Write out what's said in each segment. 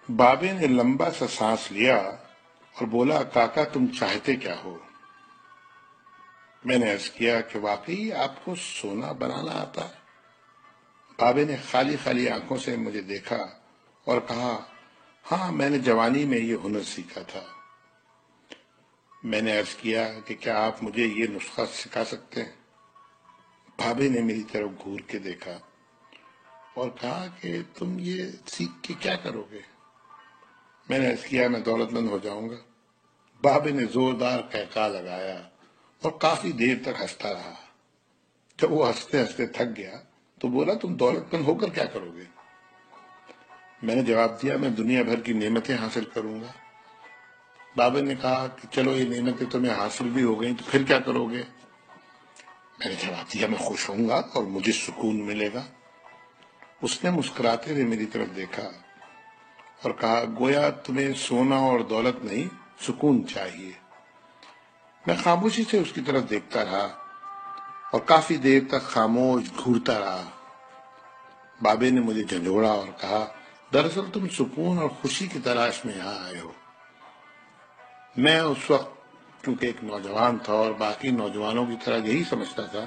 بابے نے لمبا سا سانس لیا اور بولا، کاکا تم چاہتے کیا ہو؟ میں نے عرض کیا کہ واقعی آپ کو سونا بنانا آتا ہے؟ بابے نے خالی خالی آنکھوں سے مجھے دیکھا اور کہا، ہاں میں نے جوانی میں یہ ہنر سیکھا تھا۔ میں نے عرض کیا کہ کیا آپ مجھے یہ نسخہ سکھا سکتے ہیں؟ بابے نے میری طرف گھور کے دیکھا اور کہا کہ تم یہ سیکھ کے کیا کرو گے؟ میں نے عرض کیا، میں دولت مند ہو جاؤں گا۔ بابے نے زوردار قہقہہ لگایا اور کافی دیر تک ہنستا رہا۔ جب وہ ہنستے ہنستے تھک گیا تو بولا، تم دولت مند ہو کر کیا کرو گے؟ میں نے جواب دیا، میں دنیا بھر کی نعمتیں حاصل کروں گا۔ بابا نے کہا کہ چلو یہ نعمتیں تمہیں حاصل بھی ہو گئیں تو پھر کیا کرو گے؟ میں نے جواب دیا، میں خوش ہوں گا اور مجھے سکون ملے گا۔ اس نے مسکراتے ہوئے میری طرف دیکھا اور کہا، گویا تمہیں سونا اور دولت نہیں، سکون چاہیے۔ میں خاموشی سے اس کی طرف دیکھتا رہا اور کافی دیر تک خاموش گھورتا رہا۔ بابے نے مجھے جھنجھوڑا اور کہا، دراصل تم سکون اور خوشی کی تلاش میں یہاں آئے ہو۔ میں اس وقت کیونکہ ایک نوجوان تھا اور باقی نوجوانوں کی طرح یہی سمجھتا تھا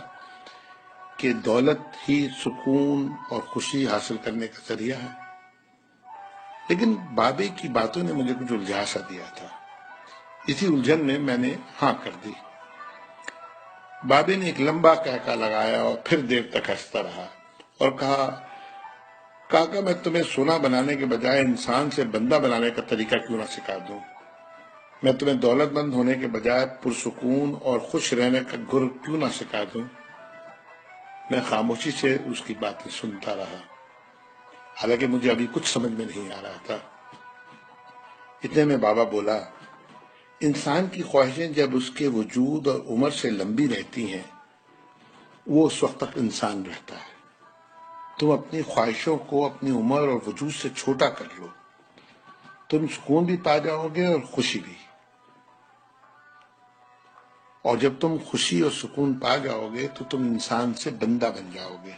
کہ دولت ہی سکون اور خوشی حاصل کرنے کا ذریعہ ہے، لیکن بابے کی باتوں نے مجھے کچھ الجھا سا دیا تھا۔ اسی الجھن میں میں نے ہاں کر دی۔ بابے نے ایک لمبا قہقہہ لگایا اور پھر دیر تک ہنستا رہا اور کہا، کاکا میں تمہیں سونا بنانے کے بجائے انسان سے بندہ بنانے کا طریقہ کیوں نہ سکھا دوں؟ میں تمہیں دولت مند ہونے کے بجائے پرسکون اور خوش رہنے کا گر کیوں نہ سکھا دوں؟ میں خاموشی سے اس کی باتیں سنتا رہا، حالانکہ مجھے ابھی کچھ سمجھ میں نہیں آ رہا تھا۔ اتنے میں بابا بولا، انسان کی خواہشیں جب اس کے وجود اور عمر سے لمبی رہتی ہیں، وہ اس وقت تک انسان رہتا ہے۔ تم اپنی خواہشوں کو اپنی عمر اور وجود سے چھوٹا کر لو، تم سکون بھی پا جاؤ گے اور خوشی بھی۔ اور جب تم خوشی اور سکون پا جاؤ گے تو تم انسان سے بندہ بن جاؤ گے۔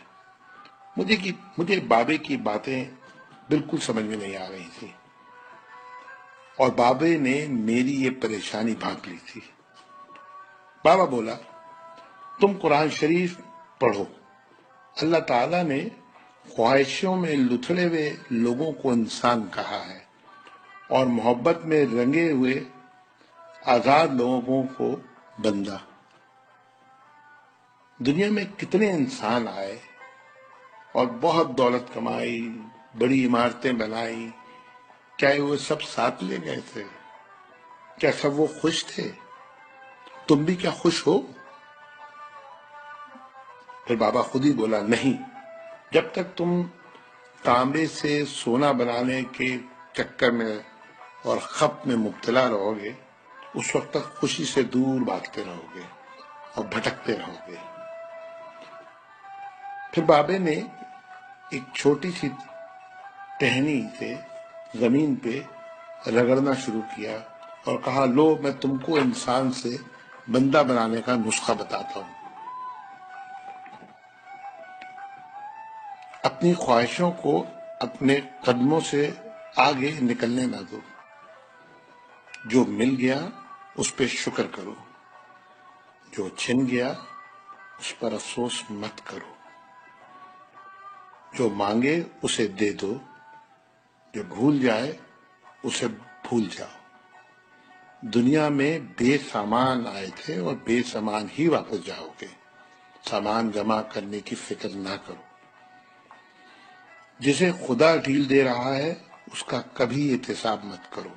مجھے بابے کی باتیں بالکل سمجھ میں نہیں آ رہی تھی اور بابے نے میری یہ پریشانی بھانپ لی تھی۔ بابا بولا، تم قرآن شریف پڑھو۔ اللہ تعالیٰ نے خواہشوں میں لتھڑے ہوئے لوگوں کو انسان کہا ہے اور محبت میں رنگے ہوئے آزاد لوگوں کو بندہ۔ دنیا میں کتنے انسان آئے اور بہت دولت کمائی، بڑی عمارتیں بنائی، کیا وہ سب ساتھ لے گئے تھے؟ کیا سب وہ خوش تھے؟ تم بھی کیا خوش ہو؟ پھر بابا خود ہی بولا، نہیں، جب تک تم تانبے سے سونا بنانے کے چکر میں اور خپ میں مبتلا رہو گے، اس وقت تک خوشی سے دور بھاگتے رہو گے اور بھٹکتے رہو گے۔ پھر بابے نے ایک چھوٹی سی ٹہنی سے زمین پہ رگڑنا شروع کیا اور کہا، لو میں تم کو انسان سے بندہ بنانے کا نسخہ بتاتا ہوں۔ اپنی خواہشوں کو اپنے قدموں سے آگے نکلنے نہ دو۔ جو مل گیا اس پہ شکر کرو، جو چھن گیا اس پر افسوس مت کرو۔ جو مانگے اسے دے دو، جو بھول جائے اسے بھول جاؤ۔ دنیا میں بے سامان آئے تھے اور بے سامان ہی واپس جاؤ گے۔ سامان جمع کرنے کی فکر نہ کرو۔ جسے خدا ڈھیل دے رہا ہے اس کا کبھی احتساب مت کرو۔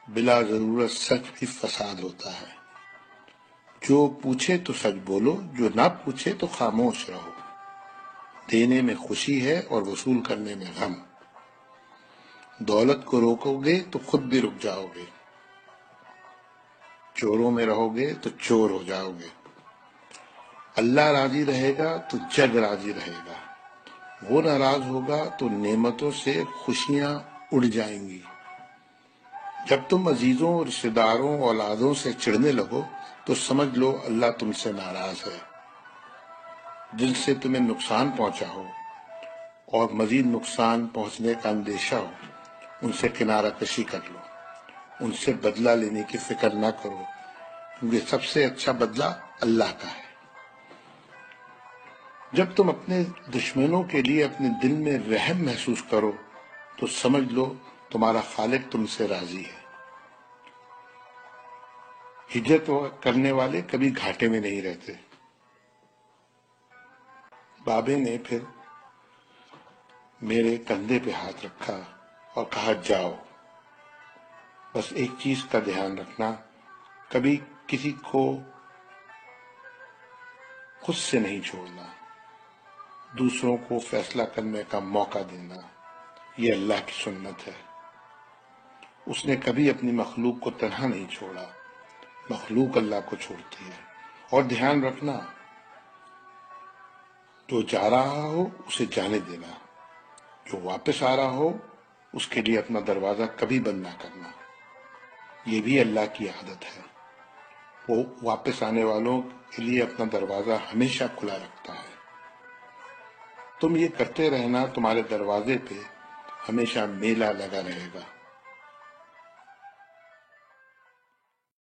بلا ضرورت سچ بھی فساد ہوتا ہے۔ جو پوچھے تو سچ بولو، جو نہ پوچھے تو خاموش رہو۔ دینے میں خوشی ہے اور وصول کرنے میں غم۔ دولت کو روکو گے تو خود بھی رک جاؤ گے۔ چوروں میں رہو گے تو چور ہو جاؤ گے۔ اللہ راضی رہے گا تو جگ راضی رہے گا۔ وہ ناراض ہوگا تو نعمتوں سے خوشیاں اڑ جائیں گی۔ جب تم عزیزوں، رشتہ داروں، اولادوں سے چڑھنے لگو تو سمجھ لو اللہ تم سے ناراض ہے۔ جن سے تمہیں نقصان پہنچا ہو اور مزید نقصان پہنچنے کا اندیشہ ہو ان سے کنارہ کشی کر لو، ان سے بدلہ لینے کی فکر نہ کرو، کیونکہ سب سے اچھا بدلہ اللہ کا ہے۔ جب تم اپنے دشمنوں کے لیے اپنے دل میں رحم محسوس کرو تو سمجھ لو تمہارا خالق تم سے راضی ہے۔ ہجرت کرنے والے کبھی گھاٹے میں نہیں رہتے۔ بابے نے پھر میرے کندھے پہ ہاتھ رکھا اور کہا جاؤ، بس ایک چیز کا دھیان رکھنا، کبھی کسی کو خود سے نہیں چھوڑنا، دوسروں کو فیصلہ کرنے کا موقع دینا، یہ اللہ کی سنت ہے۔ اس نے کبھی اپنی مخلوق کو تنہا نہیں چھوڑا، مخلوق اللہ کو چھوڑتی ہے۔ اور دھیان رکھنا، جو جا رہا ہو اسے جانے دینا، جو واپس آ رہا ہو اس کے لیے اپنا دروازہ کبھی بند نہ کرنا، یہ بھی اللہ کی عادت ہے۔ وہ واپس آنے والوں کے لیے اپنا دروازہ ہمیشہ کھلا رکھتا ہے۔ تم یہ کرتے رہنا، تمہارے دروازے پہ ہمیشہ میلہ لگا رہے گا۔